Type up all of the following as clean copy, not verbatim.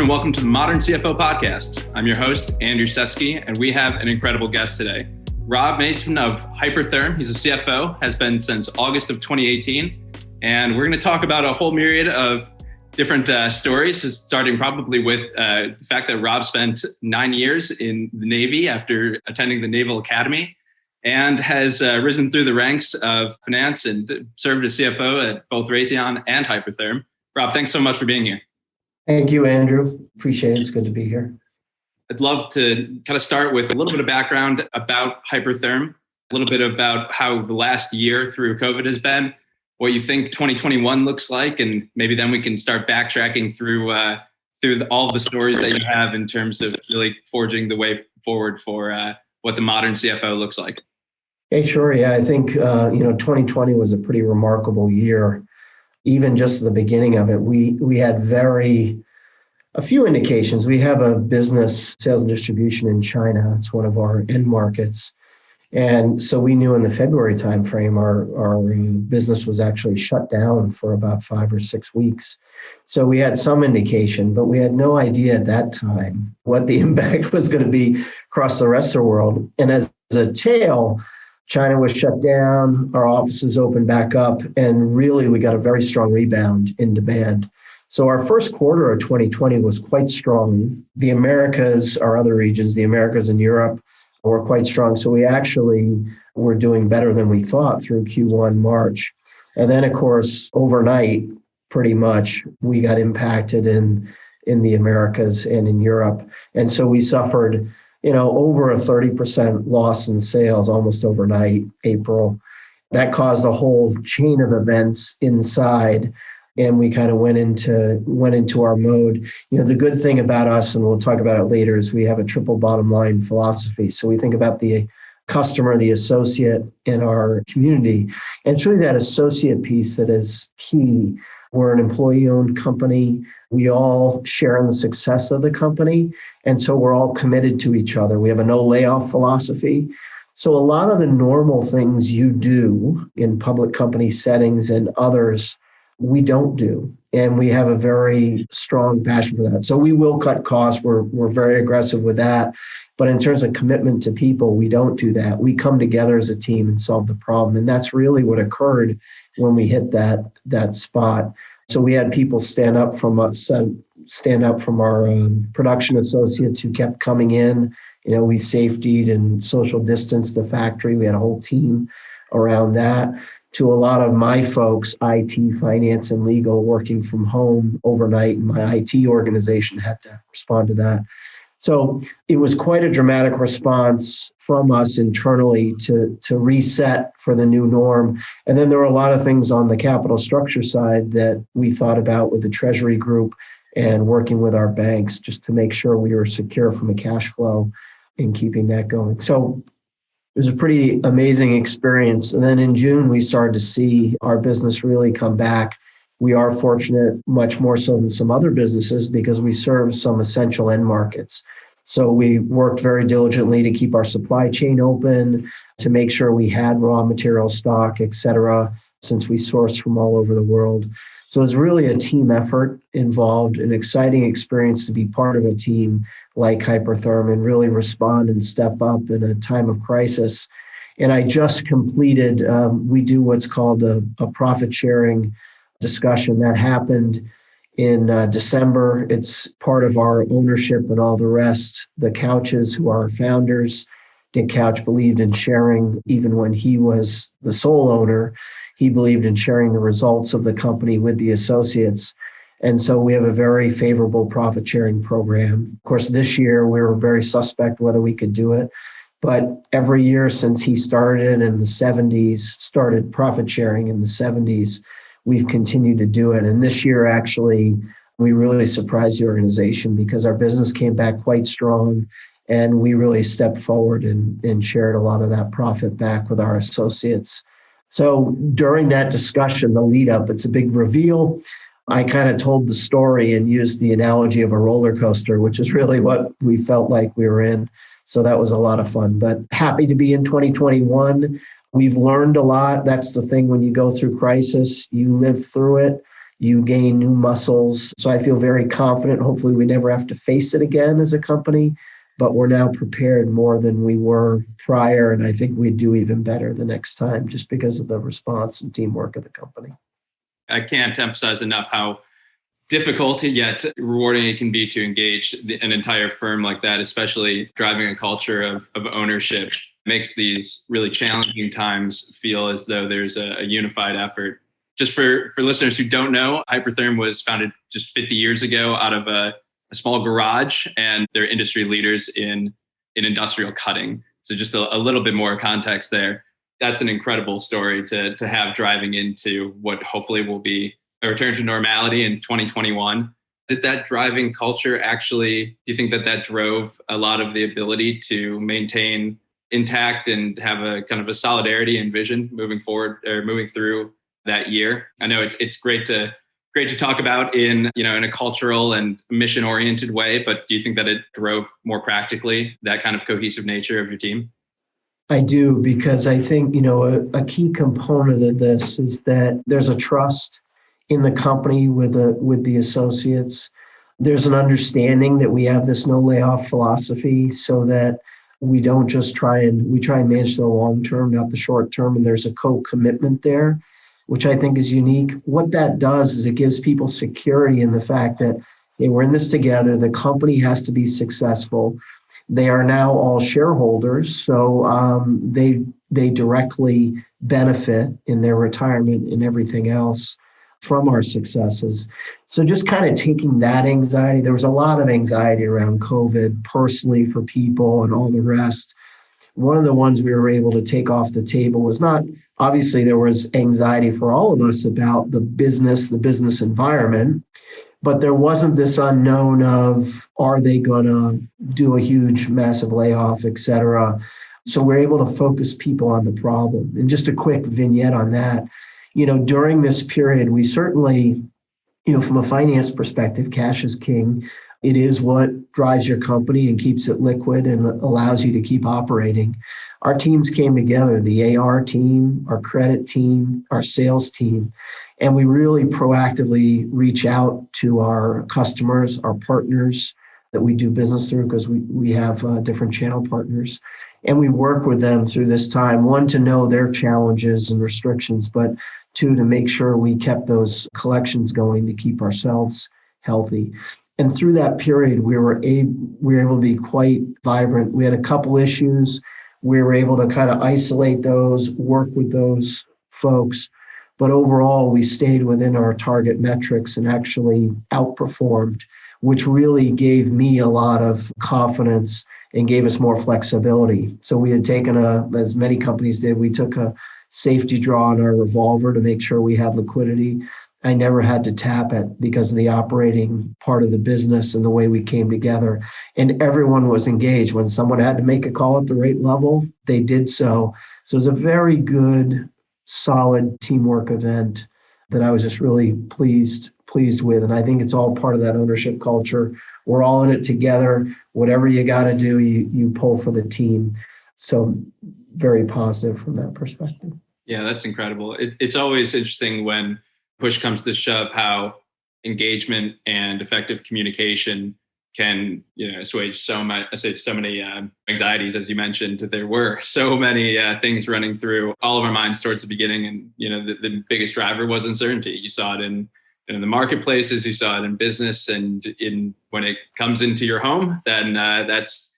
and welcome to the Modern CFO Podcast. I'm your host, Andrew Seski, and we have an incredible guest today. Rob Masson of Hypertherm. He's a CFO, has been since August of 2018, and we're going to talk about a whole myriad of different stories, starting probably with the fact that Rob spent 9 years in the Navy after attending the Naval Academy, and has risen through the ranks of finance and served as CFO at both Raytheon and Hypertherm. Rob, thanks so much for being here. Thank you, Andrew. Appreciate it. It's good to be here. I'd love to kind of start with a little bit of background about Hypertherm, a little bit about how the last year through COVID has been, what you think 2021 looks like, and maybe then we can start backtracking through all of the stories that you have in terms of really forging the way forward for what the modern CFO looks like. Hey, sure. Yeah, I think 2020 was a pretty remarkable year. Even just the beginning of it, we had a few indications. We have a business, sales and distribution in China. It's one of our end markets. And so we knew in the February timeframe, our business was actually shut down for about 5 or 6 weeks. So we had some indication, but we had no idea at that time what the impact was going to be across the rest of the world. And as a tail, China was shut down, our offices opened back up, and really we got a very strong rebound in demand. So our first quarter of 2020 was quite strong. The Americas, our other regions, the Americas and Europe, were quite strong. So we actually were doing better than we thought through Q1 March. And then, of course, overnight, pretty much, we got impacted in the Americas and in Europe. And so we suffered over a 30% loss in sales almost overnight, April. That caused a whole chain of events inside, and we kind of went into our mode. The good thing about us, and we'll talk about it later, is we have a triple bottom line philosophy. So we think about the customer, the associate, and our community. And it's really that associate piece that is key. We're an employee-owned company. We all share in the success of the company. And so we're all committed to each other. We have a no layoff philosophy. So a lot of the normal things you do in public company settings and others, we don't do. And we have a very strong passion for that. So we will cut costs. We're very aggressive with that. But in terms of commitment to people, we don't do that. We come together as a team and solve the problem. And that's really what occurred when we hit that spot. So we had people stand up from our production associates who kept coming in. We safetied and social distanced the factory. We had a whole team around that. To a lot of my folks, IT, finance, and legal, working from home overnight, and my IT organization had to respond to that. So it was quite a dramatic response from us internally to reset for the new norm. And then there were a lot of things on the capital structure side that we thought about with the Treasury group and working with our banks just to make sure we were secure from a cash flow and keeping that going. So it was a pretty amazing experience. And then in June, we started to see our business really come back. We are fortunate, much more so than some other businesses, because we serve some essential end markets. So we worked very diligently to keep our supply chain open, to make sure we had raw material stock, et cetera, since we sourced from all over the world. So it was really a team effort involved, an exciting experience to be part of a team like Hypertherm and really respond and step up in a time of crisis. And I just completed, we do what's called a profit sharing discussion that happened in December. It's part of our ownership and all the rest. The Couches, who are our founders, Dick Couch believed in sharing, even when he was the sole owner, he believed in sharing the results of the company with the associates. And so we have a very favorable profit sharing program. Of course, this year we were very suspect whether we could do it. But every year since he started in the 70s, started profit sharing in the 70s, we've continued to do it. And this year, actually, we really surprised the organization because our business came back quite strong. And we really stepped forward and shared a lot of that profit back with our associates. So during that discussion, the lead up, it's a big reveal. I kind of told the story and used the analogy of a roller coaster, which is really what we felt like we were in. So that was a lot of fun, but happy to be in 2021. We've learned a lot. That's the thing when you go through crisis, you live through it. You gain new muscles. So I feel very confident. Hopefully we never have to face it again as a company, but we're now prepared more than we were prior. And I think we do even better the next time just because of the response and teamwork of the company. I can't emphasize enough how difficult yet rewarding it can be to engage an entire firm like that, especially driving a culture of ownership. Makes these really challenging times feel as though there's a unified effort. Just for listeners who don't know, Hypertherm was founded just 50 years ago out of a small garage, and they're industry leaders in industrial cutting. So just a little bit more context there. That's an incredible story to have driving into what hopefully will be a return to normality in 2021. Did that driving culture actually, do you think that drove a lot of the ability to maintain intact and have a kind of a solidarity and vision moving forward or moving through that year? I know it's great to talk about in a cultural and mission oriented way, but do you think that it drove more practically that kind of cohesive nature of your team? I do, because I think, a key component of this is that there's a trust in the company with the associates. There's an understanding that we have this no layoff philosophy so that we don't just try and manage the long term, not the short term. And there's a co-commitment there, which I think is unique. What that does is it gives people security in the fact that, hey, we're in this together. The company has to be successful. They are now all shareholders, so they directly benefit in their retirement and everything else from our successes. So just kind of taking that anxiety, there was a lot of anxiety around COVID personally for people and all the rest. One of the ones we were able to take off the table was not, obviously there was anxiety for all of us about the business environment, but there wasn't this unknown of, are they going to do a huge, massive layoff, et cetera. So we're able to focus people on the problem. And just a quick vignette on that, during this period, we certainly, from a finance perspective, cash is king. It is what drives your company and keeps it liquid and allows you to keep operating. Our teams came together, the AR team, our credit team, our sales team, and we really proactively reach out to our customers, our partners that we do business through, because we have different channel partners. And we work with them through this time, one, to know their challenges and restrictions, but two, to make sure we kept those collections going to keep ourselves healthy. And through that period, we were able to be quite vibrant. We had a couple issues. We were able to kind of isolate those, work with those folks. But overall, we stayed within our target metrics and actually outperformed, which really gave me a lot of confidence and gave us more flexibility. So we had taken as many companies did, we took a safety draw on our revolver to make sure we had liquidity. I never had to tap it because of the operating part of the business and the way we came together. And everyone was engaged. When someone had to make a call at the rate level, they did so. So it was a very good, solid teamwork event that I was just really pleased with. And I think it's all part of that ownership culture. We're all in it together. Whatever you got to do, you pull for the team. So very positive from that perspective. Yeah, that's incredible. It's always interesting when push comes to shove how engagement and effective communication can assuage so many anxieties. As you mentioned, there were so many things running through all of our minds towards the beginning, and the biggest driver was uncertainty. You saw it in the marketplaces, you saw it in business, and when it comes into your home, then that's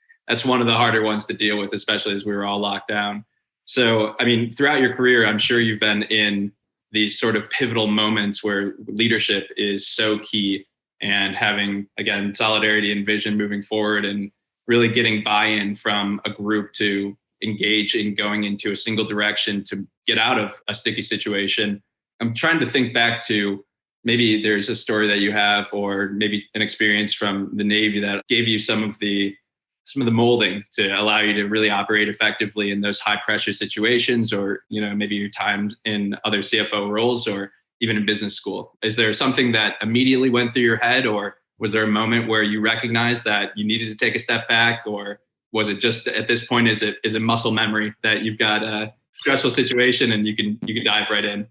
one of the harder ones to deal with, especially as we were all locked down. So, I mean, throughout your career, I'm sure you've been in these sort of pivotal moments where leadership is so key, and having, again, solidarity and vision moving forward, and really getting buy-in from a group to engage in going into a single direction to get out of a sticky situation. I'm trying to think back to maybe there's a story that you have, or maybe an experience from the Navy that gave you some of the molding to allow you to really operate effectively in those high pressure situations, or maybe your time in other CFO roles, or even in business school. Is there something that immediately went through your head, or was there a moment where you recognized that you needed to take a step back, or was it just at this point is it muscle memory that you've got a stressful situation and you can dive right in?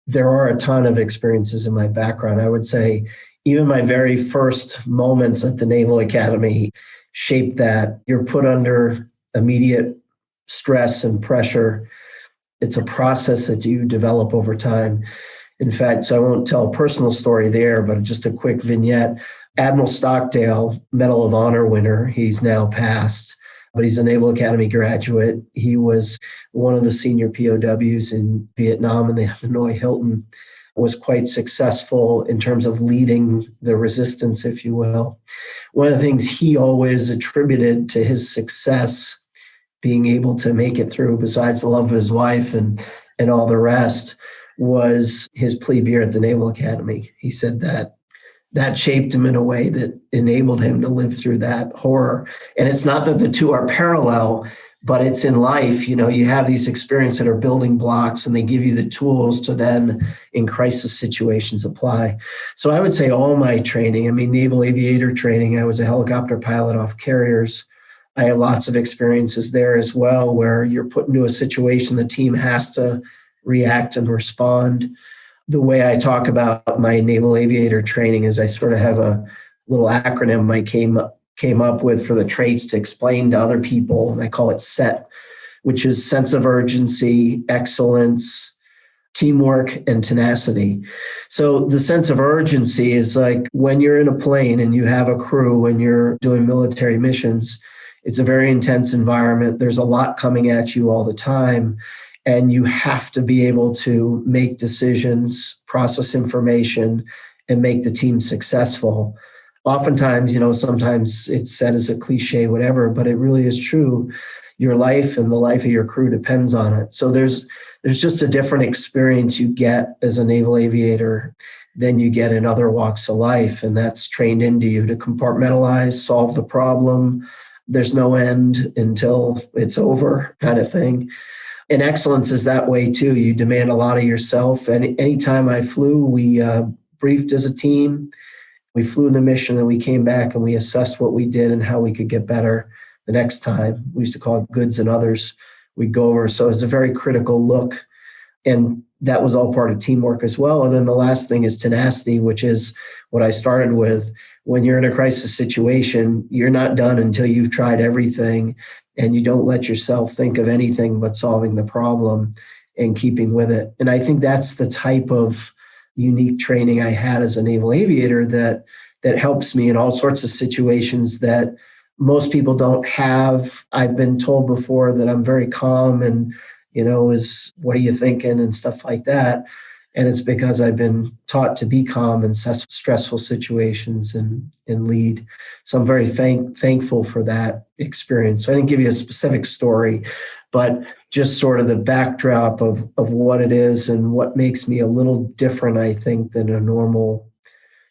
there are a ton of experiences in my background. I would say even my very first moments at the Naval Academy shaped that. You're put under immediate stress and pressure. It's a process that you develop over time. In fact, so I won't tell a personal story there, but just a quick vignette. Admiral Stockdale, Medal of Honor winner, he's now passed, but he's a Naval Academy graduate. He was one of the senior POWs in Vietnam in the Hanoi Hilton, was quite successful in terms of leading the resistance, if you will. One of the things he always attributed to his success, being able to make it through, besides the love of his wife and all the rest, was his plebe year at the Naval Academy. He said that shaped him in a way that enabled him to live through that horror. And it's not that the two are parallel, but it's in life. You know, you have these experiences that are building blocks and they give you the tools to then, in crisis situations, apply. So I would say all my training, naval aviator training, I was a helicopter pilot off carriers. I have lots of experiences there as well, where you're put into a situation, the team has to react and respond. The way I talk about my naval aviator training is I sort of have a little acronym I came up with for the traits to explain to other people, and I call it SET, which is sense of urgency, excellence, teamwork, and tenacity. So the sense of urgency is like when you're in a plane and you have a crew and you're doing military missions, it's a very intense environment. There's a lot coming at you all the time. And you have to be able to make decisions, process information, and make the team successful. Oftentimes, sometimes it's said as a cliche, whatever, but it really is true. Your life and the life of your crew depends on it. So there's just a different experience you get as a naval aviator than you get in other walks of life. And that's trained into you to compartmentalize, solve the problem. There's no end until it's over, kind of thing. And excellence is that way too. You demand a lot of yourself. And anytime I flew, we briefed as a team. We flew the mission and we came back and we assessed what we did and how we could get better the next time. We used to call it goods and others. We'd go over. So it's a very critical look. And that was all part of teamwork as well. And then the last thing is tenacity, which is what I started with. When you're in a crisis situation, you're not done until you've tried everything, and you don't let yourself think of anything but solving the problem and keeping with it. And I think that's the type of unique training I had as a naval aviator that helps me in all sorts of situations that most people don't have. I've been told before that I'm very calm and, is what are you thinking and stuff like that. And it's because I've been taught to be calm in stressful situations and lead. So I'm very thankful for that experience. So I didn't give you a specific story, but just sort of the backdrop of what it is and what makes me a little different, I think, than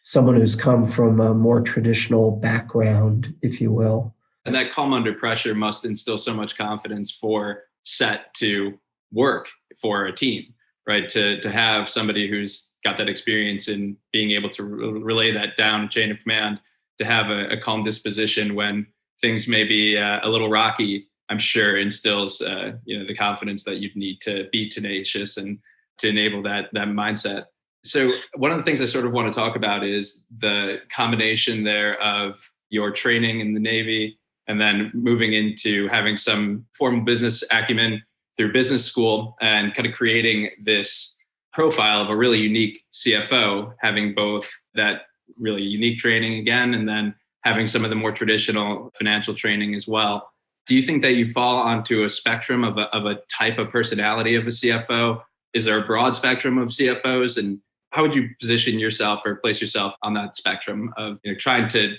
someone who's come from a more traditional background, if you will. And that calm under pressure must instill so much confidence for SET to work for a team, right? To have somebody who's got that experience in being able to relay that down chain of command, to have a calm disposition when things may be a little rocky, I'm sure instills the confidence that you'd need to be tenacious and to enable that mindset. So one of the things I sort of want to talk about is the combination there of your training in the Navy and then moving into having some formal business acumen through business school and kind of creating this profile of a really unique CFO, having both that really unique training again, and then having some of the more traditional financial training as well. Do you think that you fall onto a spectrum of a type of personality of a CFO? Is there a broad spectrum of CFOs? And how would you position yourself or place yourself on that spectrum of trying to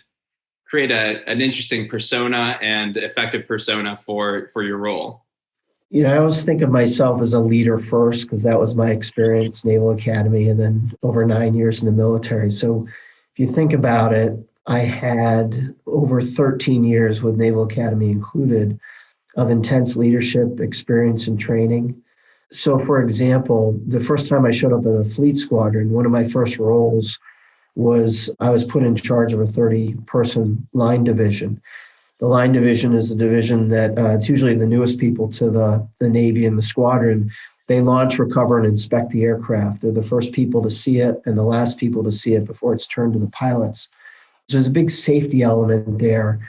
create an interesting persona and effective persona for your role? I always think of myself as a leader first, because that was my experience, Naval Academy, and then over 9 years in the military. So if you think about it, I had over 13 years with Naval Academy included of intense leadership experience and training. So for example, the first time I showed up at a fleet squadron, one of my first roles was I was put in charge of a 30-person line division. The line division is the division that it's usually the newest people to the Navy and the squadron. They launch, recover, and inspect the aircraft. They're the first people to see it and the last people to see it before it's turned to the pilots. So there's a big safety element there.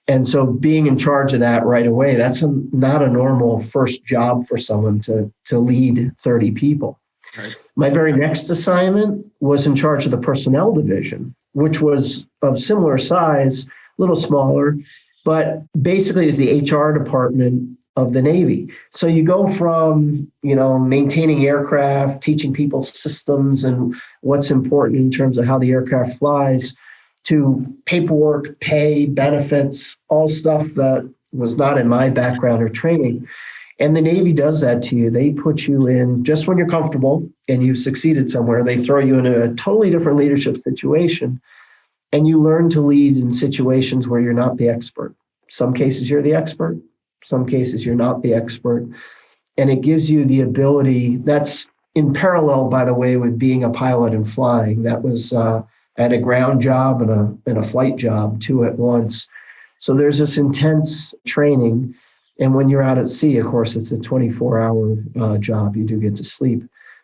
And so being in charge of that right away, that's not a normal first job for someone to lead 30 people. Right. My very next assignment was in charge of the personnel division, which was of similar size, a little smaller, but basically is the HR department of the Navy. So you go from, maintaining aircraft, teaching people systems and what's important in terms of how the aircraft flies, to paperwork, pay, benefits, all stuff that was not in my background or training. And the Navy does that to you. They put you in, just when you're comfortable and you've succeeded somewhere, they throw you in a totally different leadership situation. And you learn to lead in situations where you're not the expert. Some cases you're the expert. Some cases you're not the expert. And it gives you the ability, that's in parallel, by the way, with being a pilot and flying. That was at a ground job and a flight job, two at once. So there's this intense training. And when you're out at sea, of course, it's a 24-hour job. You do get to sleep,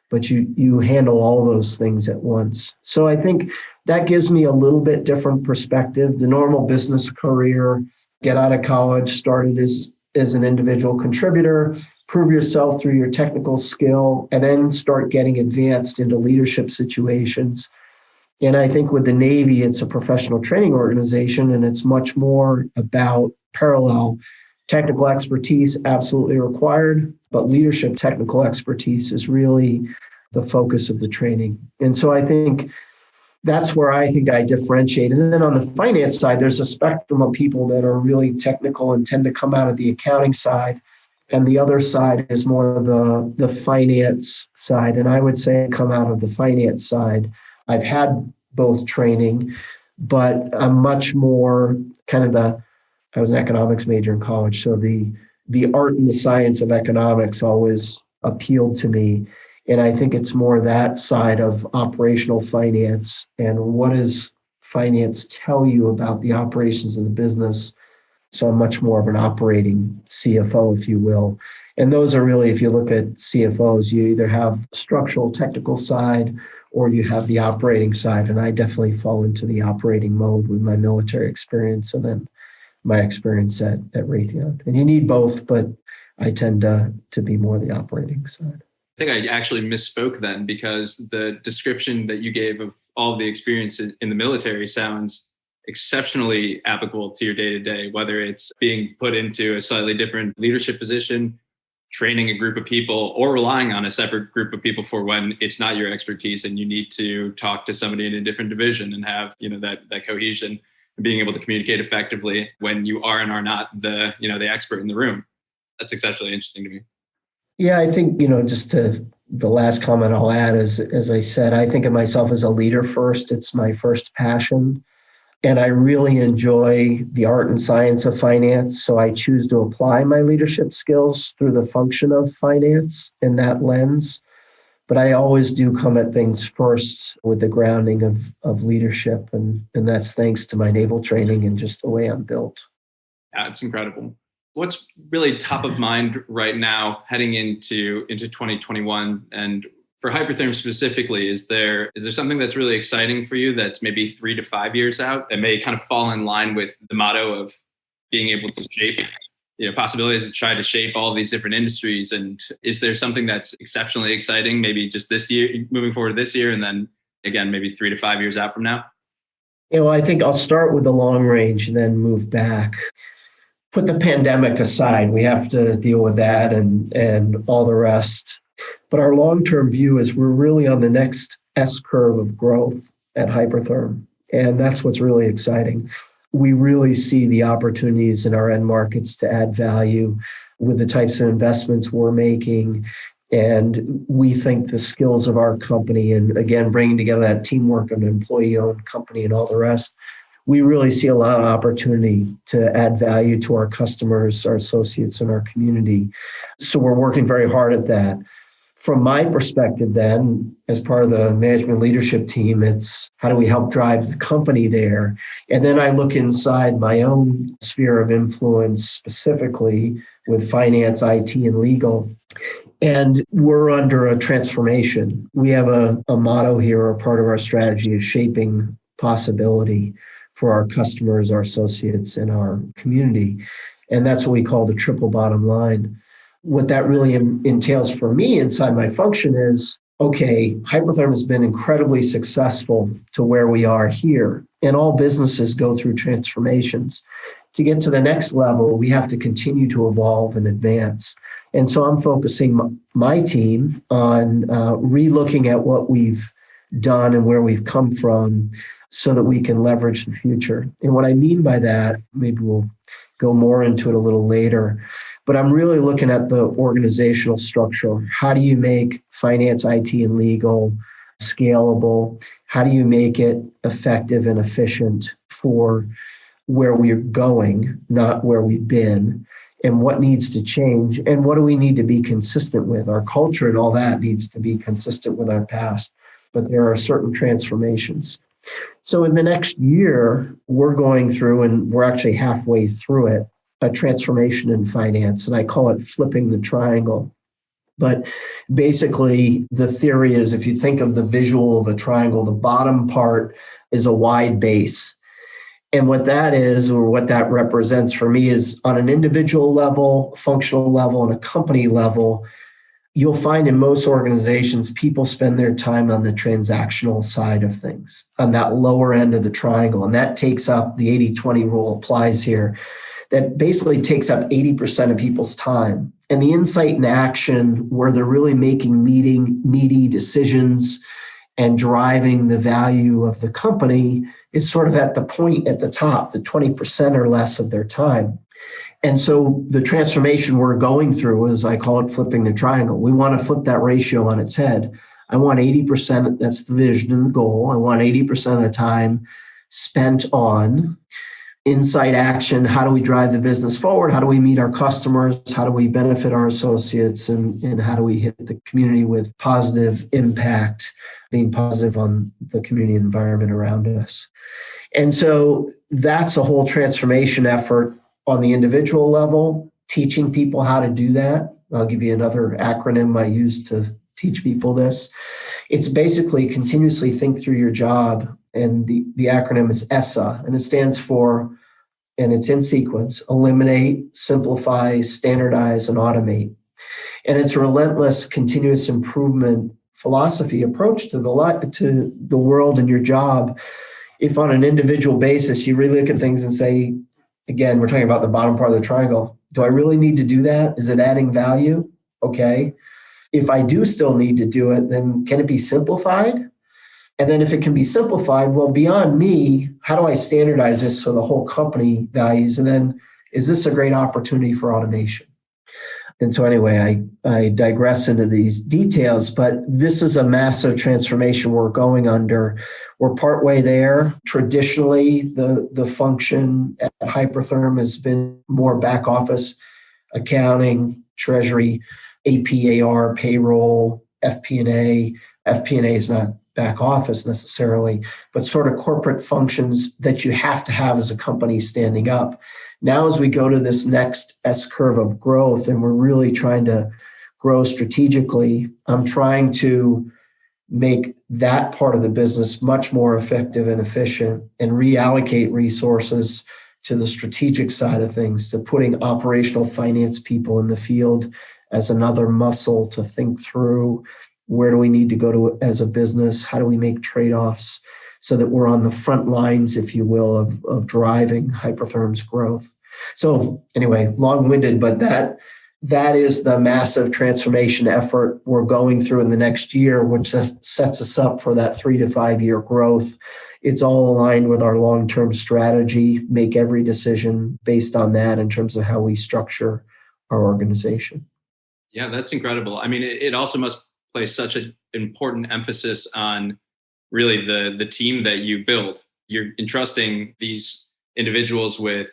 but you handle all those things at once. So I think that gives me a little bit different perspective. The normal business career, get out of college, started as an individual contributor, prove yourself through your technical skill, and then start getting advanced into leadership situations. And I think with the Navy, it's a professional training organization, and it's much more about parallel. Technical expertise, absolutely required, but leadership technical expertise is really the focus of the training. And so I think that's where I think I differentiate. And then on the finance side, there's a spectrum of people that are really technical and tend to come out of the accounting side. And the other side is more the finance side. And I would say come out of the finance side. I've had both training, but I'm much more kind of I was an economics major in college. So the art and the science of economics always appealed to me. And I think it's more that side of operational finance and what does finance tell you about the operations of the business. So I'm much more of an operating CFO, if you will. And those are really, if you look at CFOs, you either have structural technical side or you have the operating side. And I definitely fall into the operating mode with my military experience and then my experience at Raytheon. And you need both, but I tend to be more the operating side. I think I actually misspoke then, because the description that you gave of all of the experience in the military sounds exceptionally applicable to your day-to-day, whether it's being put into a slightly different leadership position, training a group of people, or relying on a separate group of people for when it's not your expertise and you need to talk to somebody in a different division and have, that cohesion and being able to communicate effectively when you are and are not the expert in the room. That's exceptionally interesting to me. Yeah, I think, just to the last comment I'll add is, as I said, I think of myself as a leader first. It's my first passion. And I really enjoy the art and science of finance. So I choose to apply my leadership skills through the function of finance in that lens. But I always do come at things first with the grounding of leadership. And that's thanks to my naval training and just the way I'm built. Yeah, it's incredible. What's really top of mind right now heading into 2021? And for Hypertherm specifically, is there something that's really exciting for you that's maybe 3 to 5 years out that may kind of fall in line with the motto of being able to shape, possibilities to try to shape all of these different industries? And is there something that's exceptionally exciting, maybe just this year, moving forward this year, and then again, maybe 3 to 5 years out from now? I think I'll start with the long range and then move back. Put the pandemic aside, we have to deal with that and all the rest. But our long-term view is we're really on the next S-curve of growth at Hypertherm. And that's what's really exciting. We really see the opportunities in our end markets to add value with the types of investments we're making. And we think the skills of our company, and again, bringing together that teamwork of an employee-owned company and all the rest, we really see a lot of opportunity to add value to our customers, our associates, and our community. So we're working very hard at that. From my perspective, then, as part of the management leadership team, it's how do we help drive the company there? And then I look inside my own sphere of influence, specifically with finance, IT, and legal. And we're under a transformation. We have a motto here, or part of our strategy is shaping possibility for our customers, our associates, and our community. And that's what we call the triple bottom line. What that really entails for me inside my function is, okay, Hypertherm has been incredibly successful to where we are here. And all businesses go through transformations. To get to the next level, we have to continue to evolve and advance. And so I'm focusing my team on re-looking at what we've done and where we've come from so that we can leverage the future. And what I mean by that, maybe we'll go more into it a little later, but I'm really looking at the organizational structure. How do you make finance, IT, and legal scalable? How do you make it effective and efficient for where we're going, not where we've been? And what needs to change? And what do we need to be consistent with? Our culture and all that needs to be consistent with our past. But there are certain transformations. So in the next year, we're going through, and we're actually halfway through it, a transformation in finance. And I call it flipping the triangle. But basically, the theory is, if you think of the visual of a triangle, the bottom part is a wide base. And what that is, or what that represents for me, is on an individual level, functional level, and a company level, you'll find in most organizations, people spend their time on the transactional side of things, on that lower end of the triangle. And that takes up, the 80-20 rule applies here, that basically takes up 80% of people's time. And the insight and action, where they're really making meaty decisions and driving the value of the company, is sort of at the point at the top, the 20% or less of their time. And so the transformation we're going through is, I call it flipping the triangle. We want to flip that ratio on its head. I want 80%, that's the vision and the goal. I want 80% of the time spent on insight action. How do we drive the business forward? How do we meet our customers? How do we benefit our associates? And how do we hit the community with positive impact, being positive on the community environment around us? And so that's a whole transformation effort on the individual level, teaching people how to do that. I'll give you another acronym I use to teach people this. It's basically continuously think through your job. And the acronym is ESSA, and it stands for, and it's in sequence, eliminate, simplify, standardize, and automate. And it's a relentless continuous improvement philosophy approach to the world and your job. If on an individual basis, you really look at things and say, again, we're talking about the bottom part of the triangle. Do I really need to do that? Is it adding value? Okay. If I do still need to do it, then can it be simplified? And then if it can be simplified, well, beyond me, how do I standardize this so the whole company values? And then is this a great opportunity for automation? And so anyway, I digress into these details, but this is a massive transformation we're going under. We're partway there. Traditionally, the function at Hypertherm has been more back office, accounting, treasury, APAR, payroll, FP&A. FP&A is not back office necessarily, but sort of corporate functions that you have to have as a company standing up. Now, as we go to this next S curve of growth, and we're really trying to grow strategically, I'm trying to make that part of the business much more effective and efficient, and reallocate resources to the strategic side of things, to putting operational finance people in the field as another muscle to think through, where do we need to go to as a business? How do we make trade-offs so that we're on the front lines, if you will, of driving Hypertherm's growth? So anyway, long-winded, but that is the massive transformation effort we're going through in the next year, which sets us up for that 3 to 5 year growth. It's all aligned with our long-term strategy, make every decision based on that in terms of how we structure our organization. Yeah, that's incredible. I mean, it also must place such an important emphasis on really the team that you build. You're entrusting these individuals with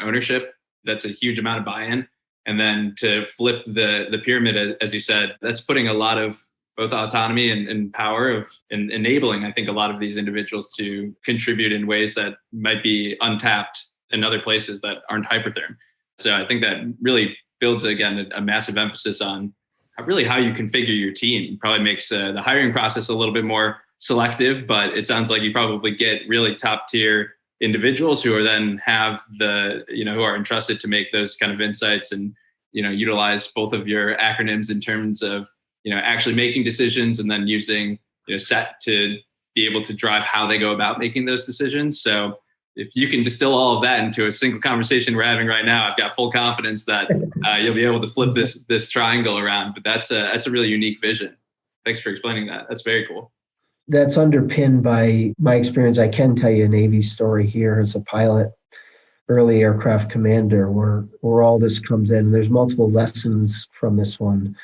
ownership. That's a huge amount of buy-in. And then to flip the pyramid, as you said, that's putting a lot of both autonomy and power of enabling, I think, a lot of these individuals to contribute in ways that might be untapped in other places that aren't Hypertherm. So I think that really builds, again, a massive emphasis on really how you configure your team. Probably makes the hiring process a little bit more selective, but it sounds like you probably get really top tier individuals who are then have who are entrusted to make those kind of insights and, utilize both of your acronyms in terms of, actually making decisions and then using, set to be able to drive how they go about making those decisions. So if you can distill all of that into a single conversation we're having right now, I've got full confidence that you'll be able to flip this triangle around. But that's a really unique vision. Thanks for explaining that. That's very cool. That's underpinned by my experience. I can tell you a Navy story here as a pilot, early aircraft commander, where all this comes in. There's multiple lessons from this one.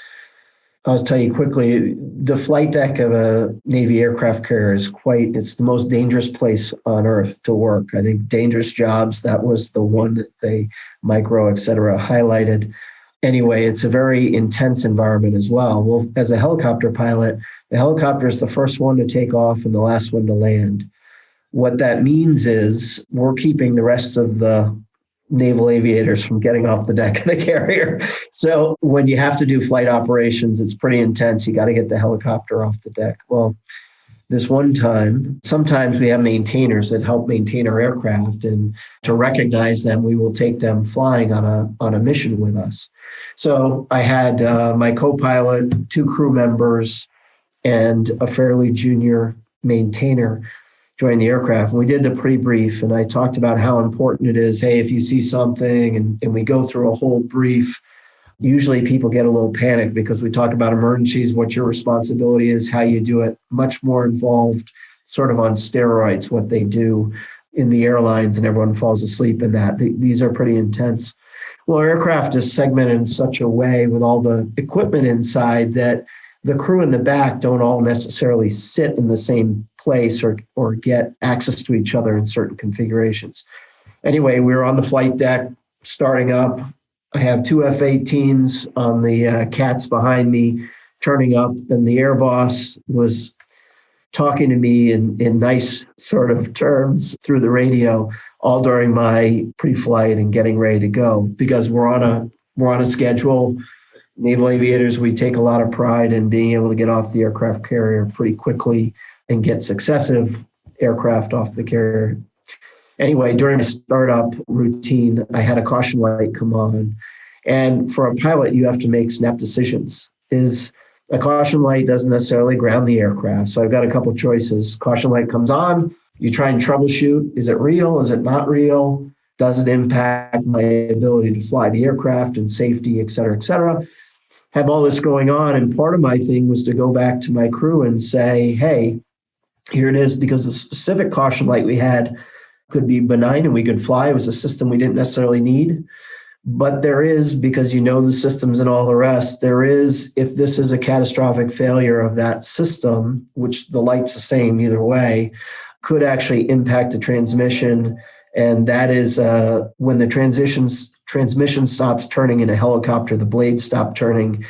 I'll tell you quickly, the flight deck of a Navy aircraft carrier it's the most dangerous place on earth to work. I think dangerous jobs, that was the one that they, Micro, et cetera, highlighted. Anyway, it's a very intense environment as well. Well, as a helicopter pilot, the helicopter is the first one to take off and the last one to land. What that means is we're keeping the rest of the naval aviators from getting off the deck of the carrier. So when you have to do flight operations, it's pretty intense. You got to get the helicopter off the deck. Well, this one time, sometimes we have maintainers that help maintain our aircraft, and to recognize them, we will take them flying on a mission with us. So I had my co-pilot, 2 crew members, and a fairly junior maintainer join the aircraft. And we did the pre-brief, and I talked about how important it is. Hey, if you see something, and we go through a whole brief, usually people get a little panicked because we talk about emergencies, what your responsibility is, how you do it, much more involved, sort of on steroids, what they do in the airlines, and everyone falls asleep in that. These are pretty intense. Well, our aircraft is segmented in such a way with all the equipment inside that the crew in the back don't all necessarily sit in the same place or get access to each other in certain configurations. Anyway, we were on the flight deck starting up. I have 2 F-18s on the cats behind me turning up, and the air boss was talking to me in nice sort of terms through the radio all during my pre-flight and getting ready to go, because we're on a schedule. Naval aviators, we take a lot of pride in being able to get off the aircraft carrier pretty quickly and get successive aircraft off the carrier. Anyway, during the startup routine, I had a caution light come on. And for a pilot, you have to make snap decisions. A caution light doesn't necessarily ground the aircraft. So I've got a couple choices. Caution light comes on. You try and troubleshoot. Is it real? Is it not real? Does it impact my ability to fly the aircraft and safety, et cetera, et cetera? Have all this going on. And part of my thing was to go back to my crew and say, hey, here it is, because the specific caution light we had could be benign and we could fly. It was a system we didn't necessarily need. But there is, because the systems and all the rest, there is, if this is a catastrophic failure of that system, which the light's the same either way, could actually impact the transmission. And that is when the transmission stops turning in a helicopter, the blades stop turning,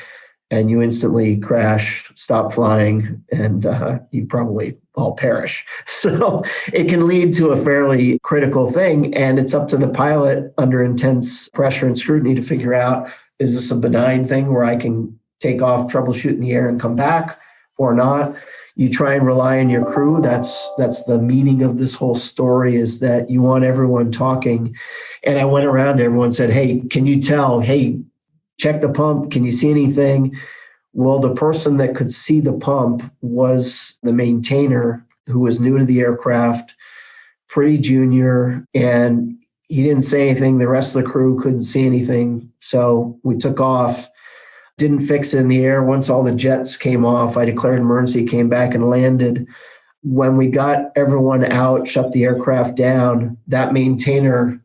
and you instantly crash, stop flying, and you probably all perish. So it can lead to a fairly critical thing, and it's up to the pilot under intense pressure and scrutiny to figure out, is this a benign thing where I can take off, troubleshoot in the air, and come back, or not? You try and rely on your crew. That's the meaning of this whole story, is that you want everyone talking. And I went around to everyone and said, hey, can you tell? Hey, check the pump. Can you see anything? Well, the person that could see the pump was the maintainer, who was new to the aircraft, pretty junior, and he didn't say anything. The rest of the crew couldn't see anything. So we took off. Didn't fix it in the air. Once all the jets came off, I declared an emergency, came back and landed. When we got everyone out, shut the aircraft down, that maintainer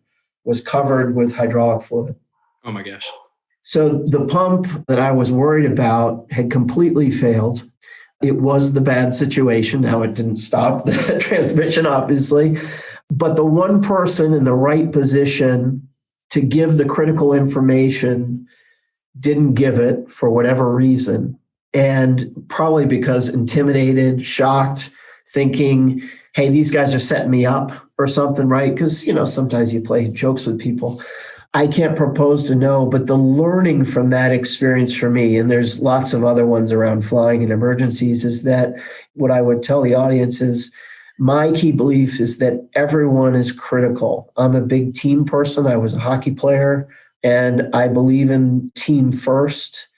was covered with hydraulic fluid. Oh my gosh. So the pump that I was worried about had completely failed. It was the bad situation. Now, it didn't stop the transmission, obviously, but the one person in the right position to give the critical information, didn't give it for whatever reason. And probably because intimidated, shocked, thinking, hey, these guys are setting me up or something, right? Because, sometimes you play jokes with people. I can't propose to know, but the learning from that experience for me, and there's lots of other ones around flying and emergencies, is that what I would tell the audience is my key belief is that everyone is critical. I'm a big team person. I was a hockey player, and I believe in team first.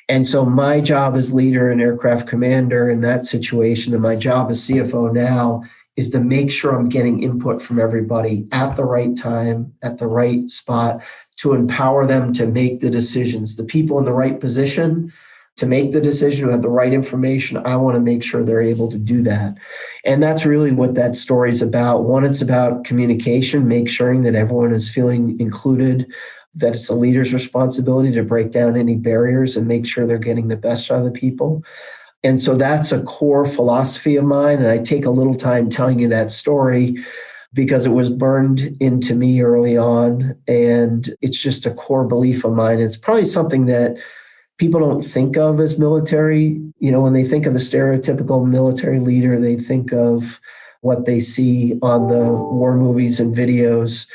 And so my job as leader and aircraft commander in that situation, and my job as CFO now, is to make sure I'm getting input from everybody at the right time, at the right spot, to empower them to make the decisions. The people in the right position to make the decision, who have the right information, I want to make sure they're able to do that. And that's really what that story is about. One, it's about communication, make sure that everyone is feeling included, that it's a leader's responsibility to break down any barriers and make sure they're getting the best out of the people. And so that's a core philosophy of mine. And I take a little time telling you that story because it was burned into me early on. And it's just a core belief of mine. It's probably something that people don't think of as military. When they think of the stereotypical military leader, they think of what they see on the war movies and videos.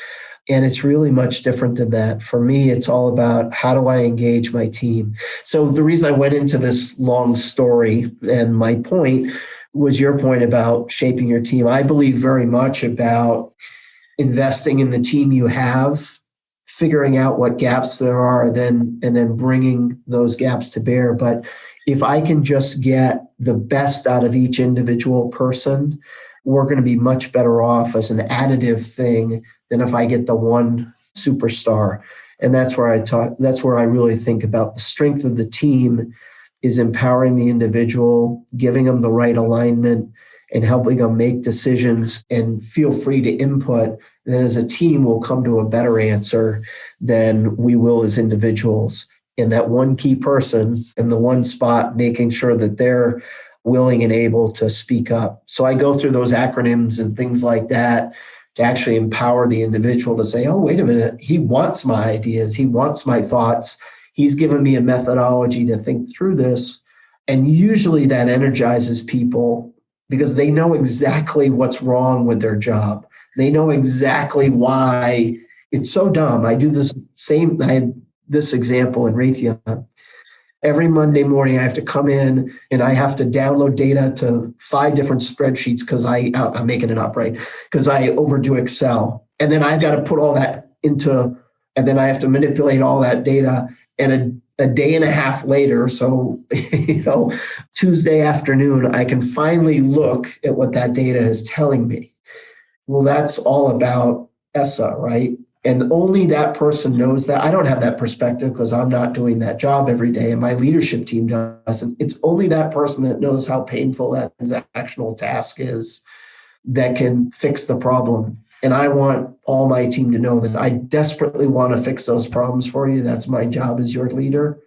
And it's really much different than that. For me, it's all about how do I engage my team? So the reason I went into this long story, and my point was your point about shaping your team. I believe very much about investing in the team you have, figuring out what gaps there are, and then bringing those gaps to bear. But if I can just get the best out of each individual person, we're going to be much better off as an additive thing than if I get the one superstar. And that's where I really think about the strength of the team is empowering the individual, giving them the right alignment, and helping them make decisions and feel free to input. And then as a team, we'll come to a better answer than we will as individuals. And that one key person in the one spot, making sure that they're willing and able to speak up. So I go through those acronyms and things like that to actually empower the individual to say, oh, wait a minute, he wants my ideas. He wants my thoughts. He's given me a methodology to think through this. And usually that energizes people because they know exactly what's wrong with their job. They know exactly why it's so dumb. I had this example in Raytheon. Every Monday morning, I have to come in and I have to download data to 5 different spreadsheets because I'm making it up, right? Because I overdo Excel. And then I've got to put all that and then I have to manipulate all that data. And a day and a half later, so, Tuesday afternoon, I can finally look at what that data is telling me. Well, that's all about ESSA, right? And only that person knows that. I don't have that perspective because I'm not doing that job every day and my leadership team doesn't. It's only that person that knows how painful that transactional task is that can fix the problem. And I want all my team to know that I desperately want to fix those problems for you. That's my job as your leader.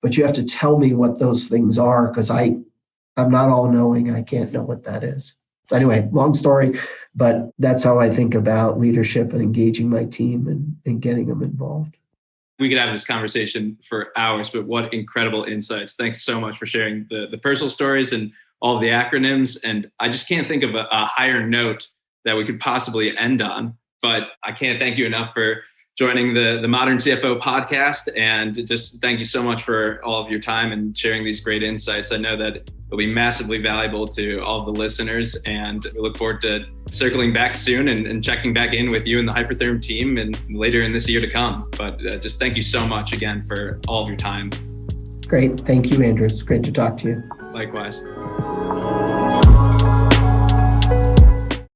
But you have to tell me what those things are because I'm not all knowing. I can't know what that is. Anyway, long story, but that's how I think about leadership and engaging my team and getting them involved. We could have this conversation for hours, but what incredible insights. Thanks so much for sharing the personal stories and all of the acronyms. And I just can't think of a higher note that we could possibly end on, but I can't thank you enough for joining the Modern CFO podcast. And just thank you so much for all of your time and sharing these great insights. I know that it'll be massively valuable to all of the listeners, and we look forward to circling back soon and checking back in with you and the Hypertherm team and later in this year to come. But just thank you so much again for all of your time. Great. Thank you, Andrew. It's great to talk to you. Likewise.